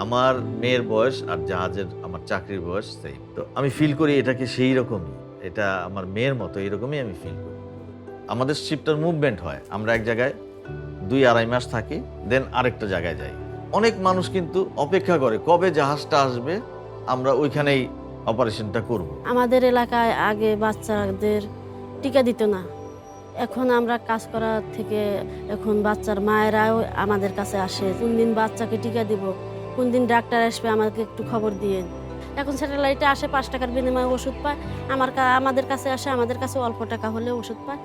আমার মেয়ের বয়স আর জাহাজের আমার চাকরির বয়স সেম। তো আমি ফিল করি এটাকে সেই রকমই। এটা আমার মেয়ের মতো এরকমই আমি ফিল করি। আমাদের শিপটার মুভমেন্ট হয়। আমরা এক জায়গায় ২-২.৫ মাস থাকি, দেন আরেকটা জায়গায় যাই। অনেক মানুষ কিন্তু অপেক্ষা করে কবে জাহাজটা আসবে, আমরা ওইখানেই অপারেশনটা করব। আমাদের এলাকায় আগে বাচ্চাদের টিকা দিত না। এখন আমরা কাজ করা থেকে এখন বাচ্চার মায়েরাও আমাদের কাছে আসে। কোন দিন বাচ্চাকে টিকা দিব, কোন দিন ডাক্তার আসবে আমাকে একটু খবর দিয়েন। এখন স্যাটেলাইটে আসে ৫ টাকার বিনিময়ে ওষুধ পায়। আমাদের কাছে আসে, আমাদের কাছে অল্প টাকা হলেও ওষুধ পায়।